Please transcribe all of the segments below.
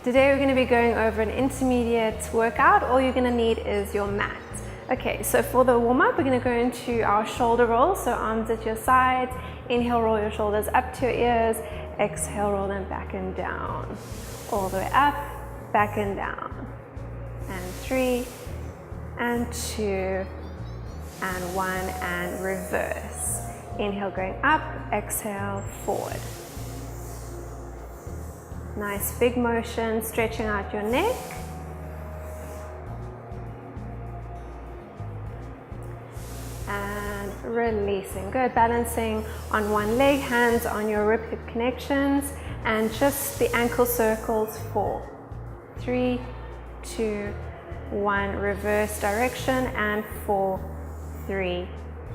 Today we're going to be going over an intermediate workout. All you're going to need is your mat. Okay, so for the warm-up, we're going to go into our shoulder roll. So arms at your sides. Inhale, roll your shoulders up to your ears. Exhale, roll them back and down. All the way up, back and down. And 3, and 2, and 1, and reverse. Inhale, going up. Exhale, forward. Nice big motion, stretching out your neck. And releasing. Good. Balancing on one leg, hands on your rib hip connections, and just the ankle circles. 4, 3, 2, 1. Reverse direction, and 4, 3,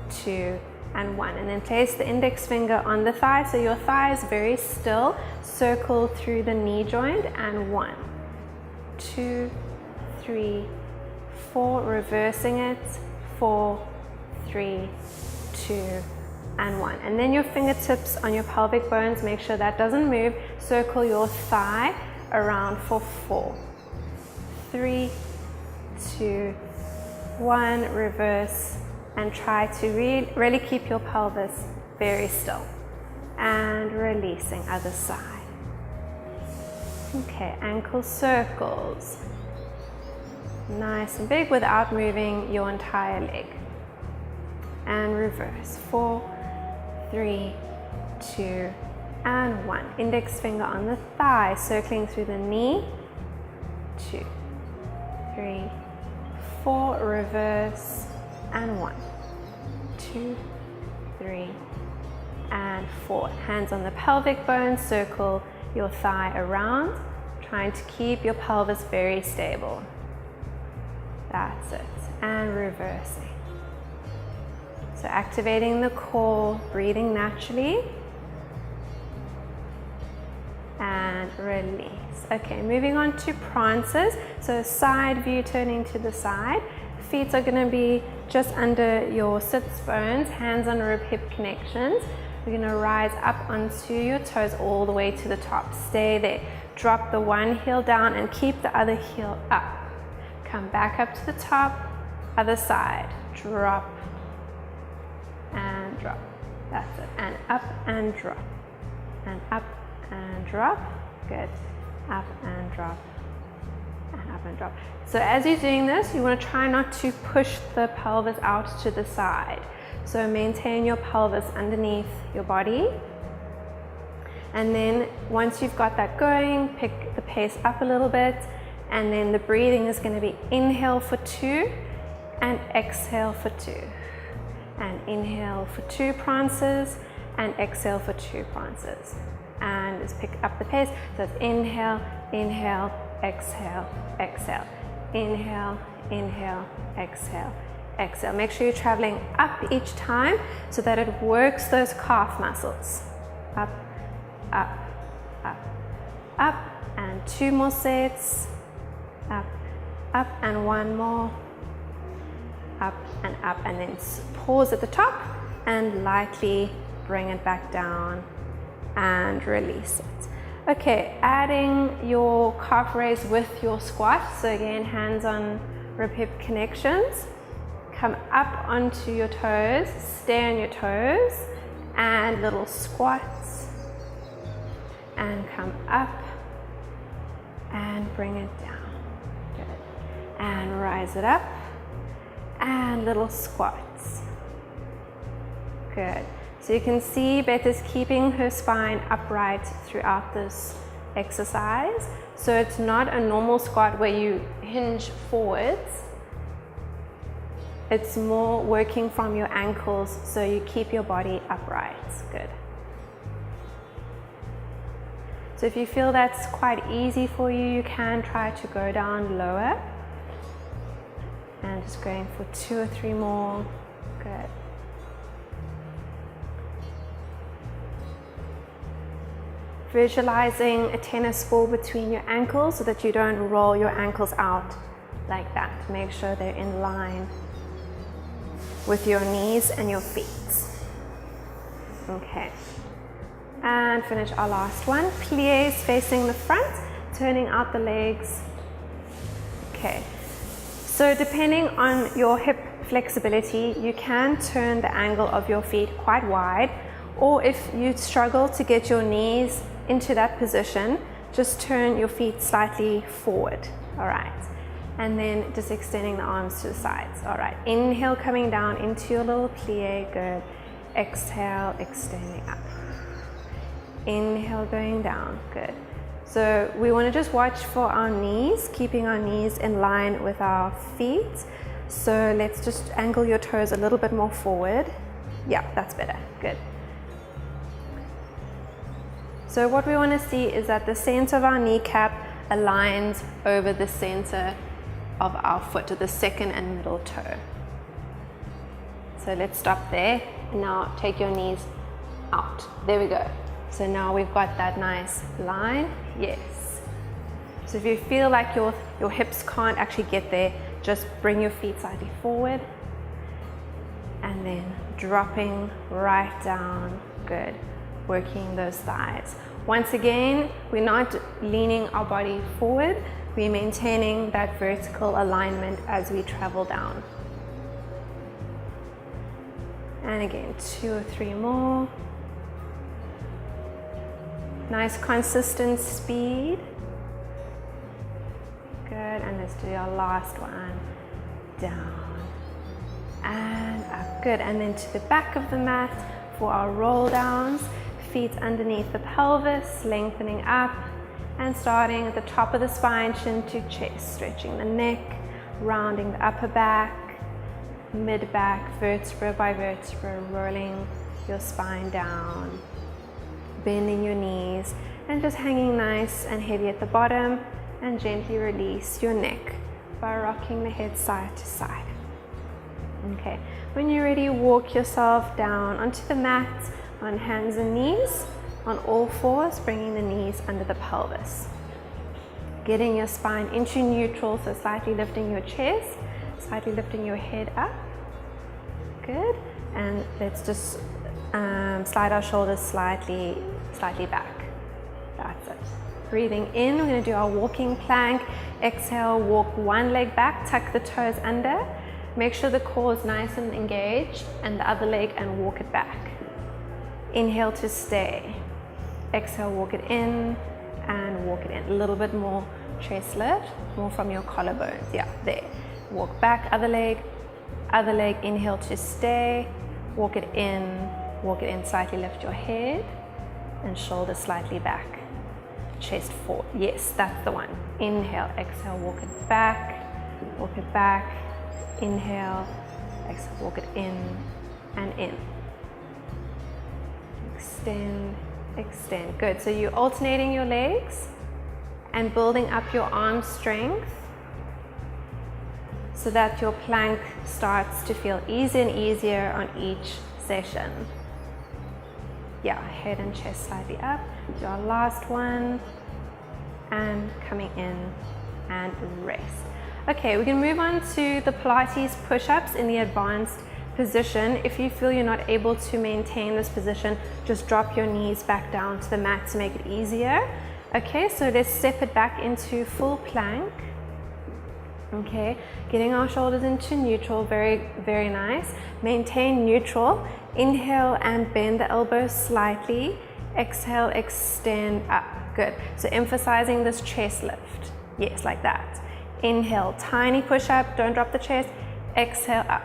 2, and 1. And then place the index finger on the thigh, so your thigh is very still. Circle through the knee joint, and 1, 2, 3, 4. Reversing it. 4, 3, 2, and 1. And then your fingertips on your pelvic bones, make sure that doesn't move. Circle your thigh around for 4, 3, 2, 1. Reverse, and try to really keep your pelvis very still. And releasing, other side. Okay, ankle circles. Nice and big without moving your entire leg. And reverse. 4, 3, 2, and 1. Index finger on the thigh, circling through the knee. 2, 3, 4. Reverse, and 1, 2, 3, and 4. Hands on the pelvic bone, circle your thigh around, trying to keep your pelvis very stable. That's it. And reversing. So activating the core, breathing naturally. And release. Okay, moving on to prances. So side view, turning to the side. Feet are going to be just under your sits bones, hands on rib hip connections. We're going to rise up onto your toes all the way to the top. Stay there. Drop the one heel down and keep the other heel up. Come back up to the top, other side. Drop and drop. That's it. And up and drop. And up and drop. Good. Up and drop. And up and drop. So as you're doing this, you want to try not to push the pelvis out to the side. So maintain your pelvis underneath your body. And then once you've got that going, pick the pace up a little bit. And then the breathing is going to be inhale for 2 and exhale for 2. And inhale for 2 prances and exhale for 2 prances. And just pick up the pace. So it's inhale, inhale, exhale, exhale. Inhale, inhale, exhale, exhale. Make sure you're traveling up each time so that it works those calf muscles. Up, up, up, up, and 2 more sets. Up, up, and 1 more. Up and up, and then pause at the top and lightly bring it back down and release it. Okay, adding your calf raise with your squat. So again, hands on rib hip connections. Come up onto your toes, stay on your toes, and little squats. And come up and bring it down. Good. And rise it up. And little squats. Good. So you can see Beth is keeping her spine upright throughout this exercise. So it's not a normal squat where you hinge forwards. It's more working from your ankles so you keep your body upright. Good. So if you feel that's quite easy for you, you can try to go down lower. And just going for 2 or 3 more. Good. Visualizing a tennis ball between your ankles so that you don't roll your ankles out like that. Make sure they're in line with your knees and your feet. Okay. And finish our last one. Pliés facing the front. turning out the legs. Okay, so depending on your hip flexibility, you can turn the angle of your feet quite wide, or if you struggle to get your knees into that position, just turn your feet slightly forward. All right, and then just extending the arms to the sides. All right, inhale, coming down into your little plie. Good. Exhale, extending up. Inhale, going down. Good. So we want to just watch for our knees, keeping our knees in line with our feet. So let's just angle your toes a little bit more forward. Yeah, that's better. Good. So what we want to see is that the center of our kneecap aligns over the center of our foot, to the second and middle toe. So let's stop there. Now take your knees out. There we go. So now we've got that nice line. Yes. So if you feel like your hips can't actually get there, just bring your feet slightly forward and then dropping right down. Good. Working those thighs. Once again, we're not leaning our body forward. We're maintaining that vertical alignment as we travel down. And again, 2 or 3 more. Nice consistent speed. Good, and let's do our last one. Down and up. Good, and then to the back of the mat for our roll downs. Feet underneath the pelvis, lengthening up and starting at the top of the spine, chin to chest, stretching the neck, rounding the upper back, mid-back, vertebra by vertebra, rolling your spine down, bending your knees, and just hanging nice and heavy at the bottom, and gently release your neck by rocking the head side to side. Okay, when you're ready, walk yourself down onto the mat on hands and knees, on all fours, bringing the knees under the pelvis. Getting your spine into neutral, so slightly lifting your chest, slightly lifting your head up. Good, and let's just slide our shoulders slightly back. That's it. Breathing in, we're going to do our walking plank. Exhale, walk one leg back, tuck the toes under. Make sure the core is nice and engaged, and the other leg, and walk it back. Inhale to stay. Exhale, walk it in and walk it in. A little bit more chest lift, more from your collarbones. Yeah, there. Walk back, other leg, inhale to stay. Walk it in, slightly lift your head and shoulders slightly back. Chest forward. Yes, that's the one. Inhale, exhale, walk it back, inhale, exhale, walk it in and in. Extend, extend. Good. So you're alternating your legs and building up your arm strength so that your plank starts to feel easier and easier on each session. Yeah, head and chest slightly up. Do our last one and coming in and rest. Okay, we can move on to the Pilates push-ups in the advanced position. If you feel you're not able to maintain this position, just drop your knees back down to the mat to make it easier. Okay, so let's step it back into full plank. Okay, getting our shoulders into neutral, very, very nice. Maintain neutral. Inhale and bend the elbows slightly. Exhale, extend up. Good. So emphasizing this chest lift. Yes, like that. Inhale, tiny push up, don't drop the chest. Exhale, up.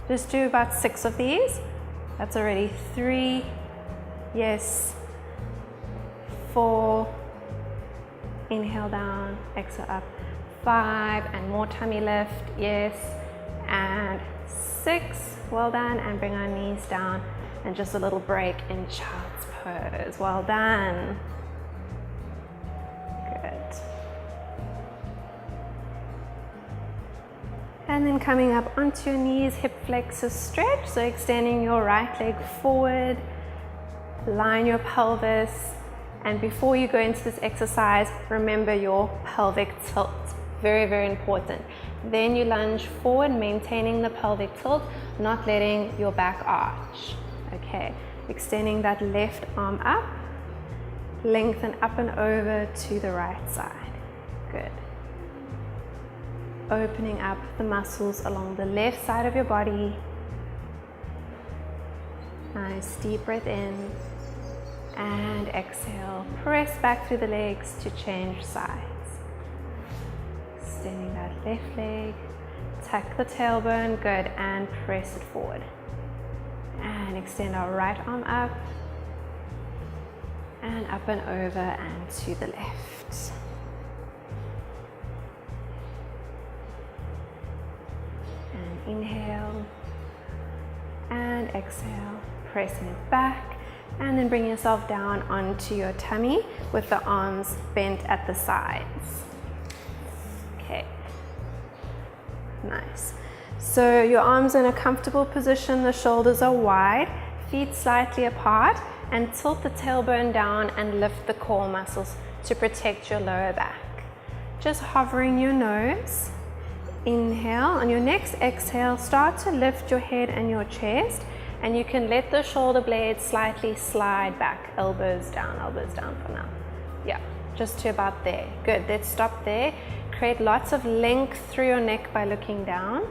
Just do about 6 of these. That's already 3. Yes. 4. Inhale down, exhale up. 5, and more tummy lift. Yes. And 6. Well done. And bring our knees down. And just a little break in child's pose. Well done. Good. And then coming up onto your knees, hip flexor stretch. So extending your right leg forward, line your pelvis. And before you go into this exercise, remember your pelvic tilt. Very, very important. Then you lunge forward, maintaining the pelvic tilt, not letting your back arch. Okay, extending that left arm up Lengthen up and over to the right side. Good. Opening up the muscles along the left side of your body. Nice deep breath in. And exhale. Press back through the legs to change sides. Extending that left leg. Tuck the tailbone. Good. And press it forward. And extend our right arm up. And up and over and to the left. And inhale. And exhale. Pressing it back. And then bring yourself down onto your tummy with the arms bent at the sides. Okay. Nice. So your arms are in a comfortable position, the shoulders are wide, feet slightly apart, and tilt the tailbone down and lift the core muscles to protect your lower back. Just hovering your nose. Inhale. On your next exhale, start to lift your head and your chest, and you can let the shoulder blades slightly slide back, elbows down for now. Yeah, just to about there. Good, let's stop there. Create lots of length through your neck by looking down,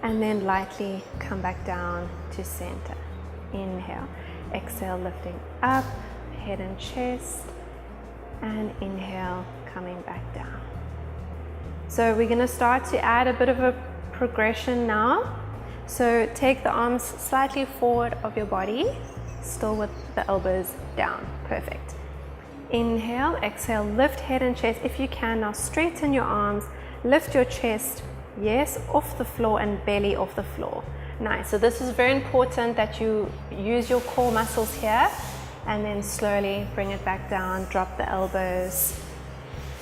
and then lightly come back down to center. Inhale. Exhale, lifting up, head and chest, and inhale, coming back down. So we're going to start to add a bit of a progression now. So take the arms slightly forward of your body, still with the elbows down. Perfect. Inhale, exhale, lift head and chest. If you can, now straighten your arms, lift your chest, yes, off the floor, and belly off the floor. Nice. So this is very important that you use your core muscles here, and then slowly bring it back down, drop the elbows,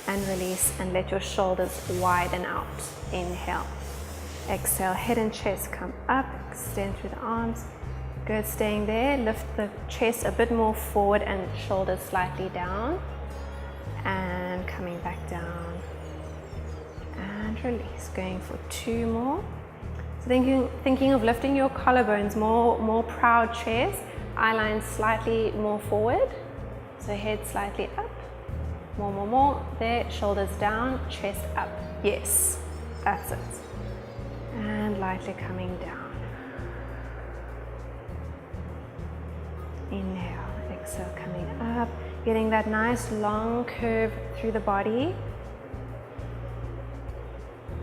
and release, and let your shoulders widen out. Inhale. Exhale, head and chest come up, extend through the arms. Good, staying there. Lift the chest a bit more forward and shoulders slightly down. And coming back down. And release. Going for 2 more. So thinking of lifting your collarbones, more proud chest. Eye line slightly more forward. So head slightly up. More. There, shoulders down, chest up. Yes, that's it. And lightly coming down. Inhale, exhale, coming up. Getting that nice long curve through the body.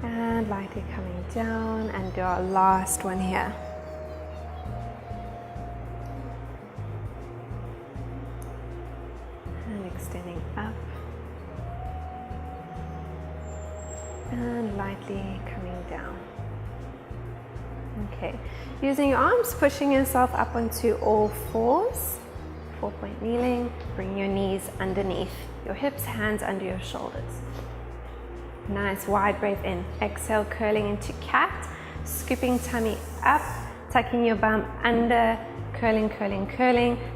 And lightly coming down, and do our last one here. And extending up. And lightly coming down. Okay, using your arms, pushing yourself up onto all fours. 4-point kneeling. Bring your knees underneath your hips, hands under your shoulders. Nice wide breath in. Exhale, curling into cat. Scooping tummy up, tucking your bum under, curling,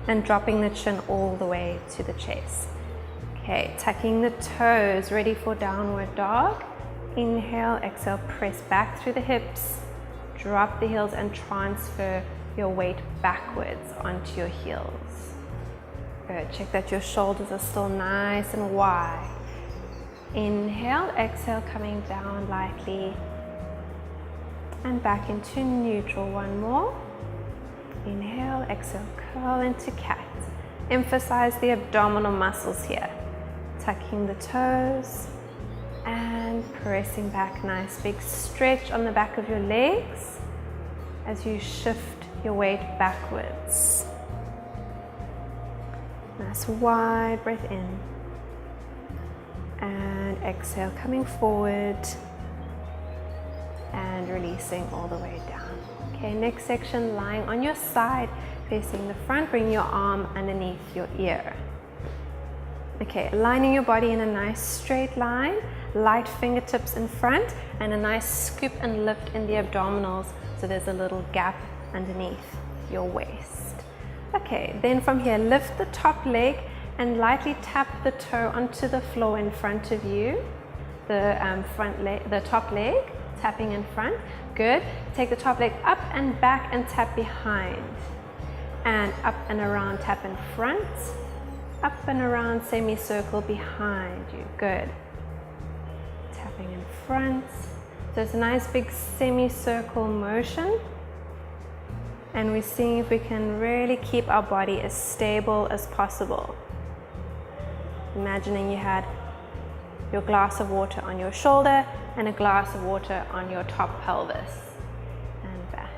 then dropping the chin all the way to the chest. Okay, tucking the toes, ready for downward dog. Inhale, exhale, press back through the hips. Drop the heels and transfer your weight backwards onto your heels. Good. Check that your shoulders are still nice and wide. Inhale, exhale, coming down lightly. And back into neutral. 1 more. Inhale, exhale, curl into cat. Emphasize the abdominal muscles here. Tucking the toes. And pressing back, nice big stretch on the back of your legs as you shift your weight backwards. Nice wide breath in. And exhale, coming forward and releasing all the way down. Okay, next section, lying on your side, facing the front, bring your arm underneath your ear. Okay, aligning your body in a nice straight line, light fingertips in front, and a nice scoop and lift in the abdominals, so there's a little gap underneath your waist. Okay, then from here, lift the top leg and lightly tap the toe onto the floor in front of you. The top leg, tapping in front. Good. Take the top leg up and back and tap behind. And up and around, tap in front. up and around semicircle behind you. Good. Tapping in front. So it's a nice big semicircle motion. And we're seeing if we can really keep our body as stable as possible. Imagining you had your glass of water on your shoulder and a glass of water on your top pelvis. And back.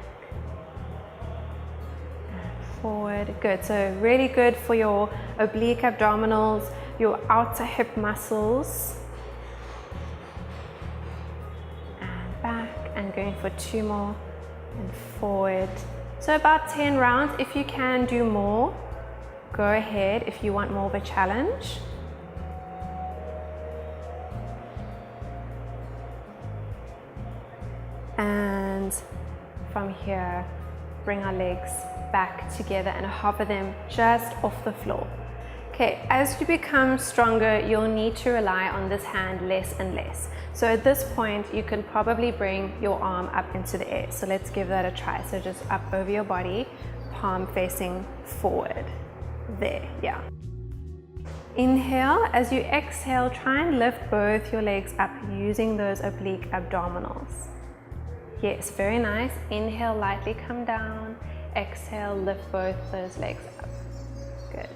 And forward. Good. So really good for your oblique abdominals, your outer hip muscles. And back. And going for 2 more. And forward. So about 10 rounds. If you can do more, go ahead if you want more of a challenge. And from here, bring our legs back together and hover them just off the floor. Okay, as you become stronger, you'll need to rely on this hand less and less. So at this point, you can probably bring your arm up into the air. So let's give that a try. So just up over your body, palm facing forward. There, yeah. Inhale. As you exhale, try and lift both your legs up using those oblique abdominals. Yes, very nice. Inhale, lightly come down. Exhale, lift both those legs up. Good.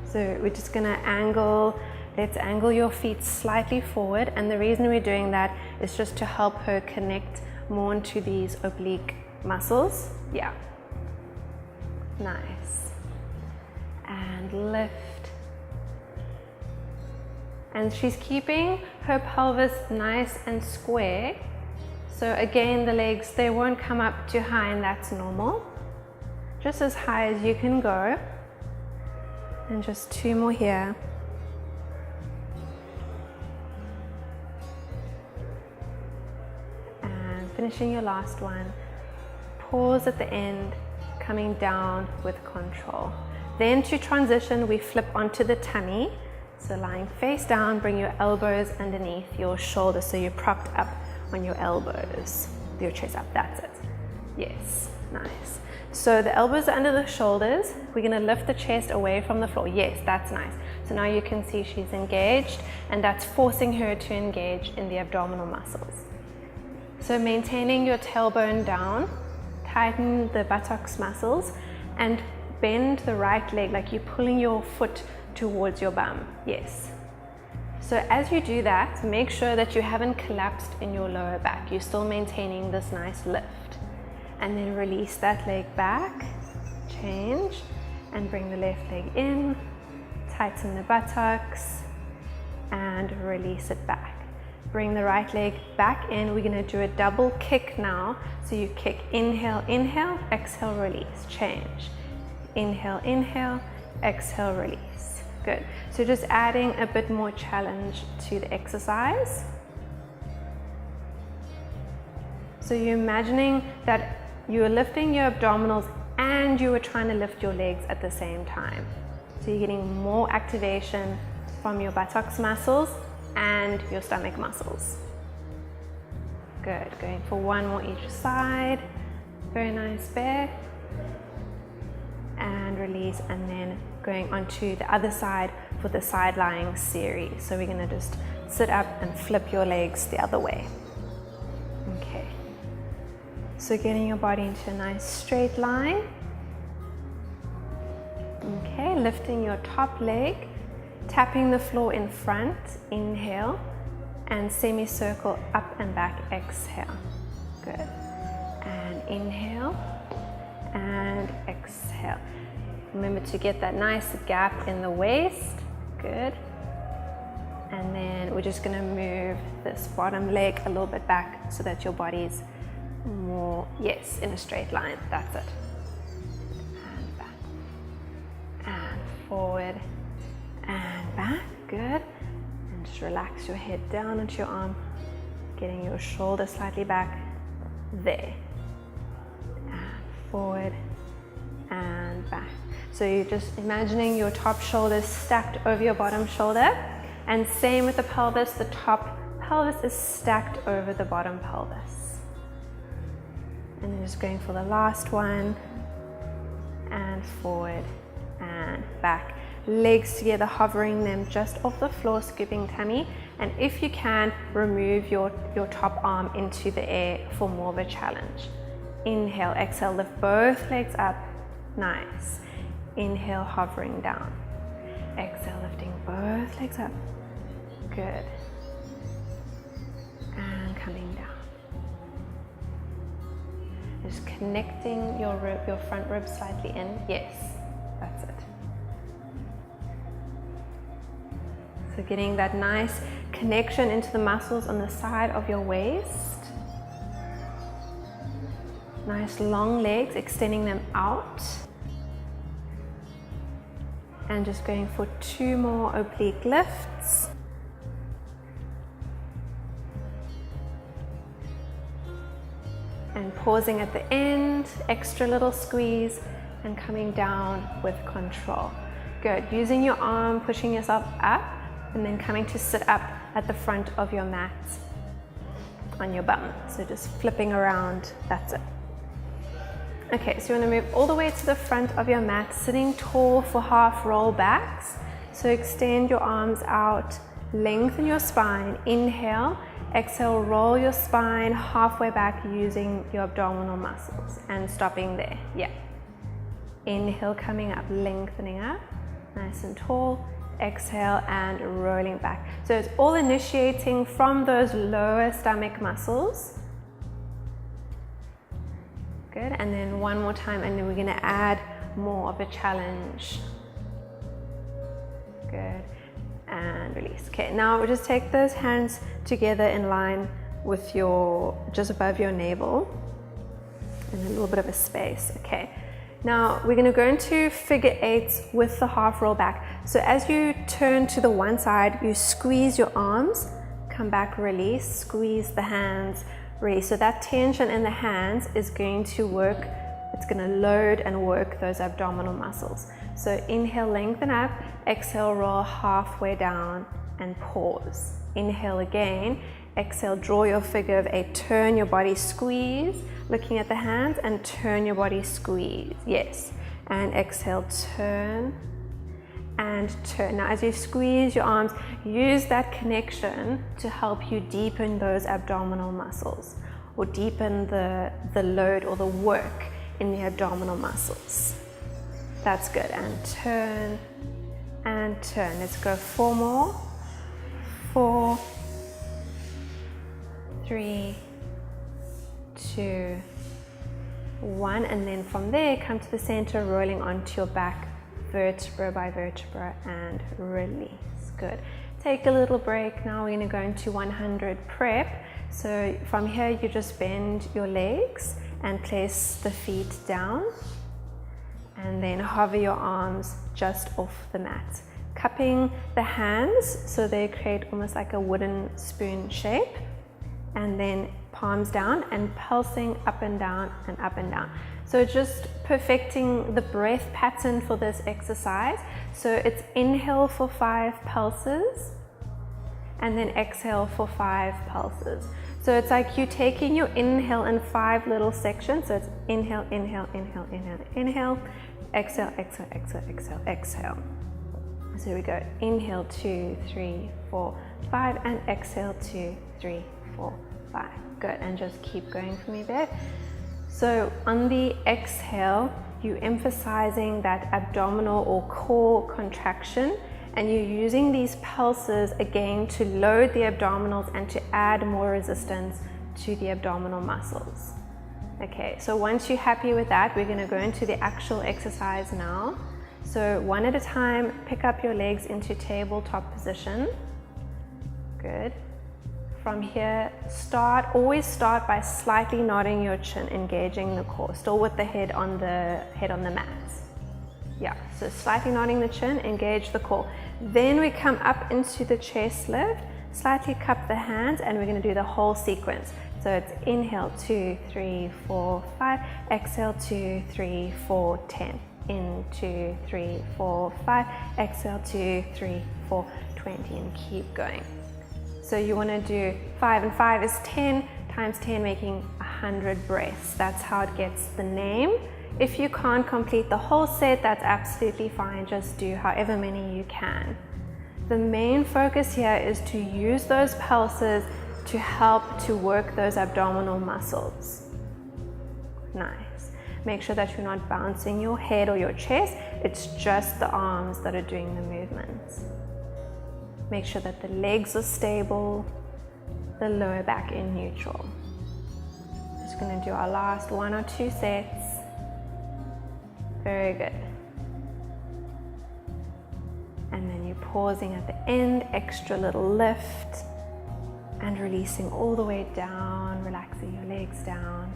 So we're just gonna angle, let's angle your feet slightly forward. And the reason we're doing that is just to help her connect more into these oblique muscles. Yeah. Nice. And lift. And she's keeping her pelvis nice and square. So again, the legs, they won't come up too high, and that's normal. Just as high as you can go. And just 2 more here. And finishing your last one. Pause at the end, coming down with control. Then to transition, we flip onto the tummy. So lying face down, bring your elbows underneath your shoulders so you're propped up on your elbows, your chest up, that's it. Yes, nice. So the elbows are under the shoulders. We're gonna lift the chest away from the floor. Yes, that's nice. So now you can see she's engaged, and that's forcing her to engage in the abdominal muscles. So maintaining your tailbone down, tighten the buttocks muscles, and bend the right leg like you're pulling your foot towards your bum. Yes. So as you do that, make sure that you haven't collapsed in your lower back. You're still maintaining this nice lift. And then release that leg back, change, and bring the left leg in, tighten the buttocks, and release it back. Bring the right leg back in. We're gonna do a double kick now. So you kick, inhale, inhale, exhale, release, change. Inhale, inhale, exhale, release. Good. So just adding a bit more challenge to the exercise. So you're imagining that you're lifting your abdominals and you are trying to lift your legs at the same time. So you're getting more activation from your buttocks muscles and your stomach muscles. Good. Going for 1 more each side. Very nice there. And release, and then going onto the other side for the side lying series. So we're gonna just sit up and flip your legs the other way. Okay. So getting your body into a nice straight line. Okay, lifting your top leg, tapping the floor in front, inhale, and semicircle up and back, exhale. Good. And inhale, and exhale. Remember to get that nice gap in the waist. Good. And then we're just gonna move this bottom leg a little bit back so that your body's more, yes, in a straight line. That's it. And back. And forward. And back. Good. And just relax your head down onto your arm. Getting your shoulder slightly back. There. And forward. And back. So you're just imagining your top shoulder stacked over your bottom shoulder. And same with the pelvis, the top pelvis is stacked over the bottom pelvis. And then just going for the last one. And forward and back. legs together, hovering them just off the floor, scooping tummy. And if you can, remove your top arm into the air for more of a challenge. Inhale, exhale, lift both legs up. Nice. Inhale, hovering down. Exhale, lifting both legs up. Good. And coming down. Just connecting your front rib slightly in. Yes, that's it. So getting that nice connection into the muscles on the side of your waist. Nice long legs, extending them out. And just going for 2 more oblique lifts. And pausing at the end, extra little squeeze, and coming down with control. Good. Using your arm, pushing yourself up, and then coming to sit up at the front of your mat on your bum. So just flipping around, that's it. Okay, so you want to move all the way to the front of your mat, sitting tall for half roll backs. So extend your arms out, lengthen your spine, inhale, exhale, roll your spine halfway back using your abdominal muscles and stopping there, yeah. Inhale, coming up, lengthening up, nice and tall. Exhale and rolling back. So it's all initiating from those lower stomach muscles. Good, and then one more time, and then we're gonna add more of a challenge. Good, and release. Okay, now we'll just take those hands together in line with just above your navel, and a little bit of a space, okay. Now we're gonna go into figure 8s with the half roll back. So as you turn to the one side, you squeeze your arms, come back, release, squeeze the hands, release. So that tension in the hands is going to work, it's gonna load and work those abdominal muscles. So inhale, lengthen up, exhale, roll halfway down and pause. Inhale again, exhale, draw your figure of 8, turn your body, squeeze, looking at the hands, and turn your body, squeeze, yes. And exhale, turn and turn. Now as you squeeze your arms, use that connection to help you deepen those abdominal muscles, or deepen the load or the work in the abdominal muscles. That's good. And turn and turn. Let's go 4 more. 4, 3, 2, 1, and then from there come to the center, rolling onto your back, vertebra by vertebra, and release. Good. Take a little break. Now we're going to go into 100 prep. So from here you just bend your legs and place the feet down, and then hover your arms just off the mat, cupping the hands so they create almost like a wooden spoon shape, and then palms down and pulsing up and down and up and down. So just perfecting the breath pattern for this exercise. So it's inhale for 5 pulses and then exhale for 5 pulses. So it's like you taking your inhale in 5 little sections. So it's inhale, inhale, inhale, inhale, inhale, exhale, exhale, exhale, exhale, exhale. So we go inhale 2, 3, 4, 5, and exhale 2, 3, 4, 5. Good, and just keep going for me there. So on the exhale, you're emphasizing that abdominal or core contraction, and you're using these pulses again to load the abdominals and to add more resistance to the abdominal muscles. Okay, so once you're happy with that, we're going to go into the actual exercise now. So one at a time, pick up your legs into tabletop position. Good. From here, always start by slightly nodding your chin, engaging the core, still with the head on the mat. Yeah, so slightly nodding the chin, engage the core. Then we come up into the chest lift, slightly cup the hands, and we're going to do the whole sequence. So it's inhale 2, 3, 4, 5, exhale 2, 3, 4, 10. In 2, 3, 4, 5, exhale 2, 3, 4, 20, and keep going. So you want to do 5, and 5 is 10 times 10, making 100 breaths. That's how it gets the name. If you can't complete the whole set, that's absolutely fine. Just do however many you can. The main focus here is to use those pulses to help to work those abdominal muscles. Nice. Make sure that you're not bouncing your head or your chest. It's just the arms that are doing the movements. Make sure that the legs are stable, the lower back in neutral. Just going to do our last 1 or 2 sets. Very good. And then you're pausing at the end, extra little lift, and releasing all the way down, relaxing your legs down,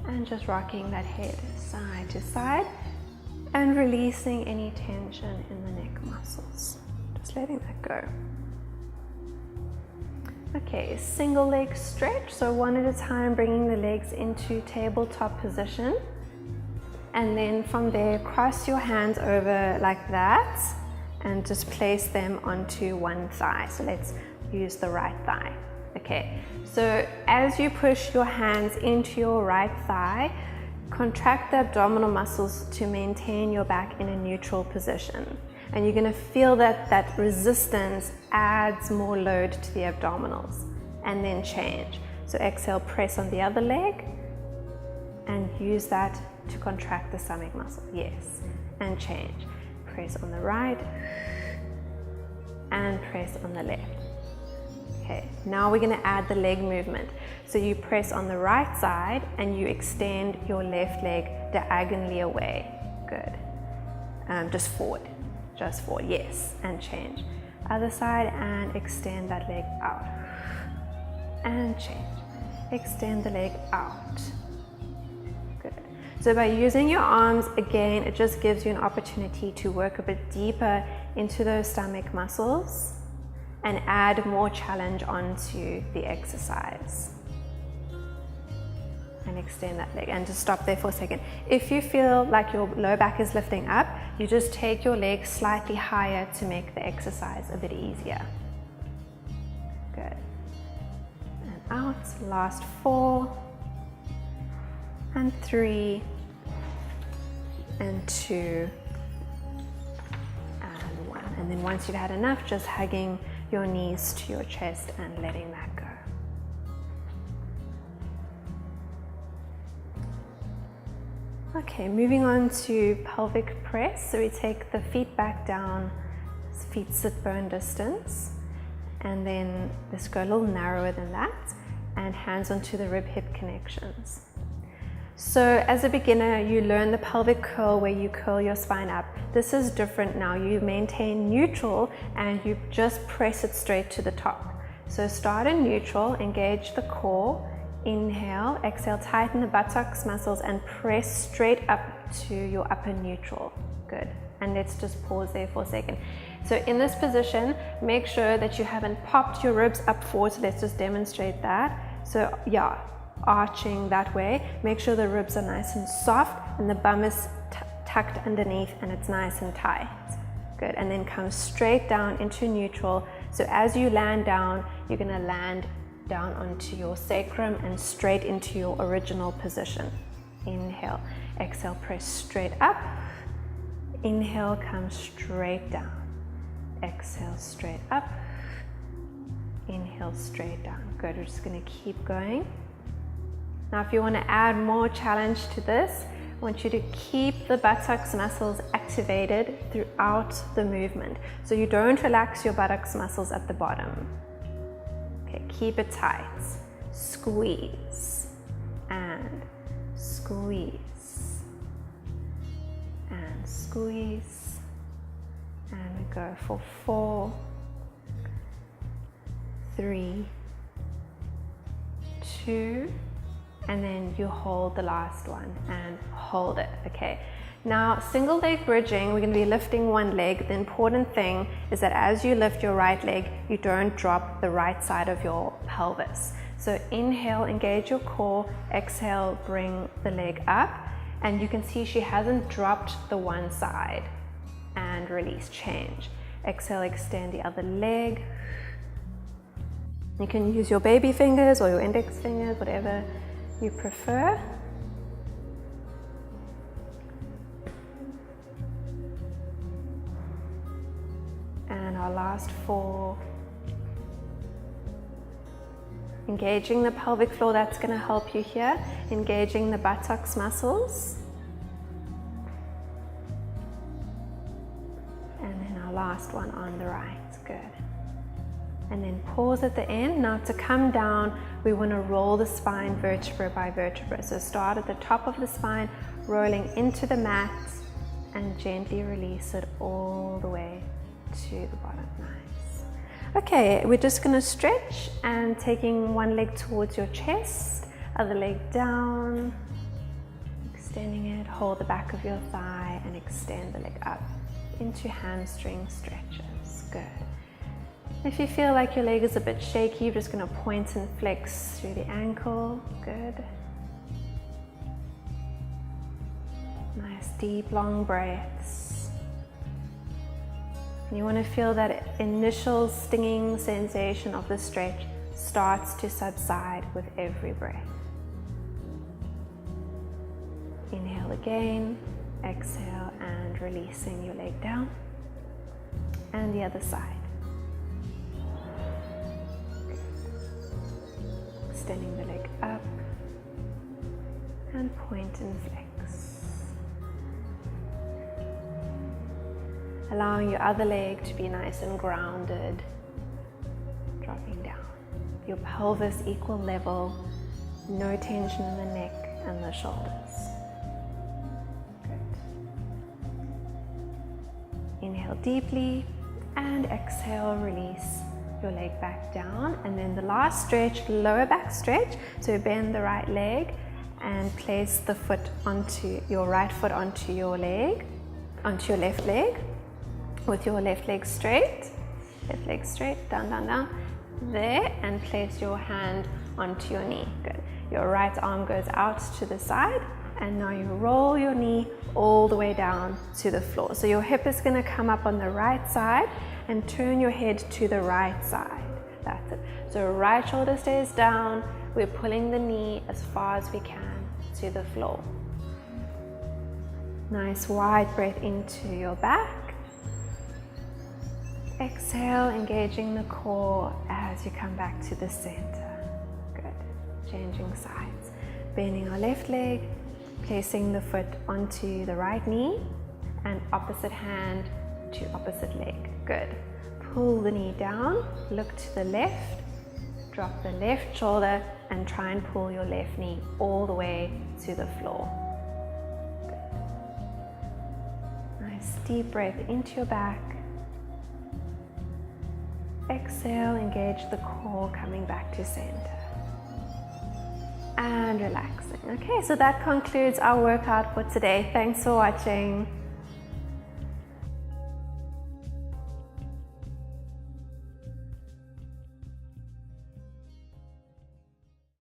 and just rocking that head side to side, and releasing any tension in the neck muscles. Just letting that go. Okay, single leg stretch. So one at a time, bringing the legs into tabletop position. And then from there, cross your hands over like that and just place them onto one thigh. So let's use the right thigh. Okay, so as you push your hands into your right thigh, contract the abdominal muscles to maintain your back in a neutral position. And you're going to feel that resistance adds more load to the abdominals. And then change. So exhale, press on the other leg and use that to contract the stomach muscle. Yes, and change. Press on the right and press on the left. Okay, now we're going to add the leg movement. So you press on the right side and you extend your left leg diagonally away. Good. Just forward, yes, and change. Other side and extend that leg out. And change. Extend the leg out. Good. So by using your arms, again, it just gives you an opportunity to work a bit deeper into those stomach muscles and add more challenge onto the exercise. And extend that leg, and just stop there for a second. If you feel like your low back is lifting up, you just take your leg slightly higher to make the exercise a bit easier. Good. And out, last 4, and 3, and 2, and 1. And then once you've had enough, just hugging your knees to your chest and letting that go. Okay, moving on to pelvic press. So we take the feet back down, feet sit bone distance, and then let's go a little narrower than that, and hands onto the rib hip connections. So as a beginner, you learn the pelvic curl where you curl your spine up. This is different now. You maintain neutral and you just press it straight to the top. So start in neutral, engage the core. Inhale, exhale, tighten the buttocks muscles and press straight up to your upper neutral. Good. And let's just pause there for a second. So in this position, make sure that you haven't popped your ribs up forward. So let's just demonstrate that. So yeah, arching that way. Make sure the ribs are nice and soft and the bum is tucked underneath and it's nice and tight. Good. And then come straight down into neutral. So as you land down, you're going to land down onto your sacrum and straight into your original position. Inhale, exhale, press straight up. Inhale, come straight down. Exhale, straight up. Inhale, straight down. Good, we're just going to keep going. Now if you want to add more challenge to this, I want you to keep the buttocks muscles activated throughout the movement. So you don't relax your buttocks muscles at the bottom. Okay, keep it tight. Squeeze and squeeze and squeeze. And we go for 4, 3, 2, and then you hold the last one and hold it. Okay. Now, single leg bridging, we're going to be lifting one leg. The important thing is that as you lift your right leg, you don't drop the right side of your pelvis. So inhale, engage your core, exhale, bring the leg up, and you can see she hasn't dropped the one side. And release, change. Exhale, extend the other leg. You can use your baby fingers or your index fingers, whatever you prefer. last 4. Engaging the pelvic floor, that's going to help you here. Engaging the buttocks muscles. And then our last one on the right. Good. And then pause at the end. Now to come down, we want to roll the spine vertebra by vertebra. So start at the top of the spine, rolling into the mat, and gently release it all the way to the bottom. Nice. Okay, we're just going to stretch and taking one leg towards your chest, other leg down, extending it, hold the back of your thigh and extend the leg up into hamstring stretches. Good. If you feel like your leg is a bit shaky, you're just going to point and flex through the ankle. Good. Nice deep long breaths. And you want to feel that initial stinging sensation of the stretch starts to subside with every breath. Inhale again, exhale, and releasing your leg down. And the other side. Extending the leg up and point and flex. Allowing your other leg to be nice and grounded, dropping down. Your pelvis equal level, no tension in the neck and the shoulders. Good. Inhale deeply and exhale, release your leg back down. And then the last stretch, lower back stretch. So bend the right leg and place the foot onto your right foot onto your leg, onto your left leg, with your left leg straight, down, down, down, there, and place your hand onto your knee. Good. Your right arm goes out to the side, and now you roll your knee all the way down to the floor. So your hip is going to come up on the right side and turn your head to the right side. That's it. So right shoulder stays down. We're pulling the knee as far as we can to the floor. Nice wide breath into your back. Exhale, engaging the core as you come back to the center. Good. Changing sides. Bending our left leg, placing the foot onto the right knee, and opposite hand to opposite leg. Good. Pull the knee down, look to the left, drop the left shoulder, and try and pull your left knee all the way to the floor. Good. Nice deep breath into your back. Exhale, engage the core, coming back to center. And relaxing. Okay, so that concludes our workout for today. Thanks for watching.